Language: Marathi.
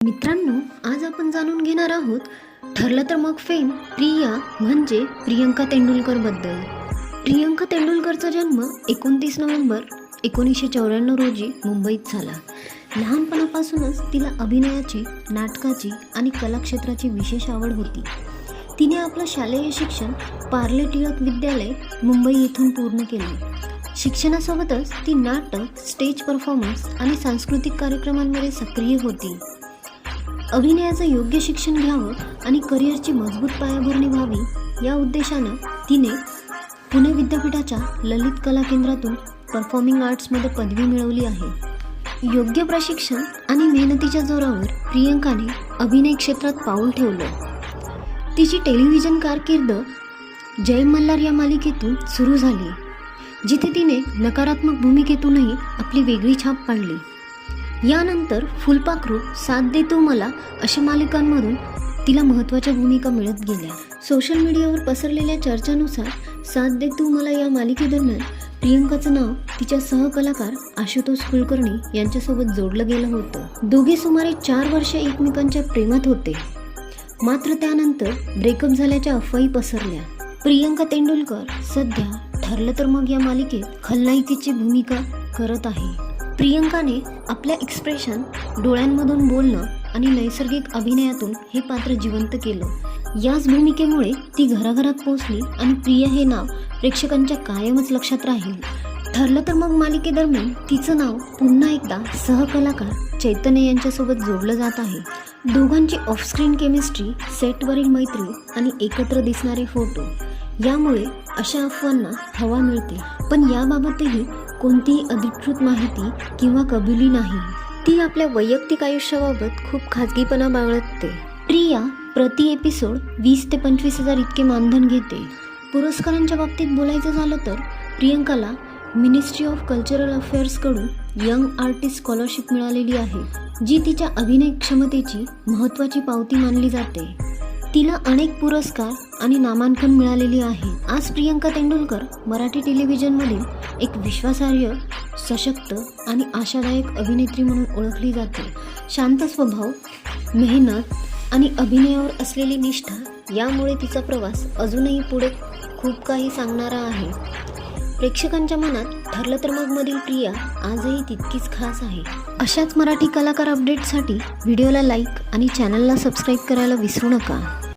मित्रांनो, आज आपण जाणून घेणार आहोत ठरलं तर मग फेम प्रिया म्हणजे प्रियंका तेंडुलकर बद्दल. प्रियंका तेंडुलकरचा जन्म 29 नोव्हेंबर 1994 रोजी मुंबईत झाला. लहानपणापासूनच तिला अभिनयाची, नाटकाची आणि कलाक्षेत्राची विशेष आवड होती. तिने आपलं शालेय शिक्षण पार्ले टिळक विद्यालय मुंबई येथून पूर्ण केले. शिक्षणासोबतच ती नाटक, स्टेज परफॉर्मन्स आणि सांस्कृतिक कार्यक्रमांमध्ये सक्रिय होती. अभिनयाचं योग्य शिक्षण घ्यावं आणि करिअरची मजबूत पायाभरणी व्हावी या उद्देशानं तिने पुणे विद्यापीठाच्या ललित कला केंद्रातून परफॉर्मिंग आर्ट्समध्ये पदवी मिळवली आहे. योग्य प्रशिक्षण आणि मेहनतीच्या जोरावर प्रियंकाने अभिनय क्षेत्रात पाऊल ठेवलं. तिची टेलिव्हिजन कारकीर्द जय मल्हार या मालिकेतून सुरू झाली, जिथे तिने नकारात्मक भूमिकेतूनही आपली वेगळी छाप पाडली. यानंतर फुलपाखरू, साथ दे तू मला अशा मालिकांमधून तिला महत्त्वाच्या भूमिका मिळत गेल्या. सोशल मीडियावर पसरलेल्या चर्चानुसार साथ दे तू मला या मालिकेदरम्यान प्रियंकाचं नाव तिच्या सहकलाकार आशुतोष कुलकर्णी यांच्यासोबत जोडलं गेलं होतं. दोघे सुमारे 4 वर्षे एकमेकांच्या प्रेमात होते. मात्र त्यानंतर ब्रेकअप झाल्याच्या अफवाही पसरल्या. प्रियंका तेंडुलकर सध्या ठरलं तर मग या मालिकेत खलनायिकेची भूमिका करत आहे. प्रियंकाने आपल्या एक्सप्रेशन, डोळ्यांमधून बोलणं आणि नैसर्गिक अभिनयातून हे पात्र जिवंत केलं. याच भूमिकेमुळे ती घराघरात पोहोचली आणि प्रिया हे नाव प्रेक्षकांच्या कायमच लक्षात राहील. ठरलं तर मग मालिकेदरम्यान तिचं नाव पुन्हा एकदा सहकलाकार चैतन्य यांच्यासोबत जोडलं जात आहे. दोघांची ऑफस्क्रीन केमिस्ट्री, सेटवरील मैत्री आणि एकत्र दिसणारे फोटो यामुळे अशा अफवांना हवा मिळते. पण याबाबतही कोणतीही अधिकृत माहिती किंवा कबुली नाही. ती आपल्या वैयक्तिक आयुष्याबाबत खूप खाजगीपणा बाळगते. प्रिया प्रति एपिसोड 20 ते 25 हजार इतके मानधन घेते. पुरस्कारांच्या बाबतीत बोलायचं झालं तर प्रियंकाला मिनिस्ट्री ऑफ कल्चरल अफेअर्सकडून यंग आर्टिस्ट स्कॉलरशिप मिळालेली आहे, जी तिच्या अभिनय क्षमतेची महत्त्वाची पावती मानली जाते. तिला अनेक पुरस्कार आणि नामांकन मिळालेली आहे. आज प्रियंका तेंडुलकर मराठी टेलिव्हिजनमधील एक विश्वासार्ह, सशक्त आणि आशादायक अभिनेत्री म्हणून ओळखली जाते. शांत स्वभाव, मेहनत आणि अभिनयावर असलेली निष्ठा यामुळे तिचा प्रवास अजूनही पुढे खूप काही सांगणारा आहे. प्रेक्षकांच्या मनात ठरलं तर मग मधील प्रिया आजही तितकीच खास आहे. अशाच मराठी कलाकार अपडेटसाठी व्हिडिओला लाईक आणि चॅनलला सबस्क्राईब करायला विसरू नका.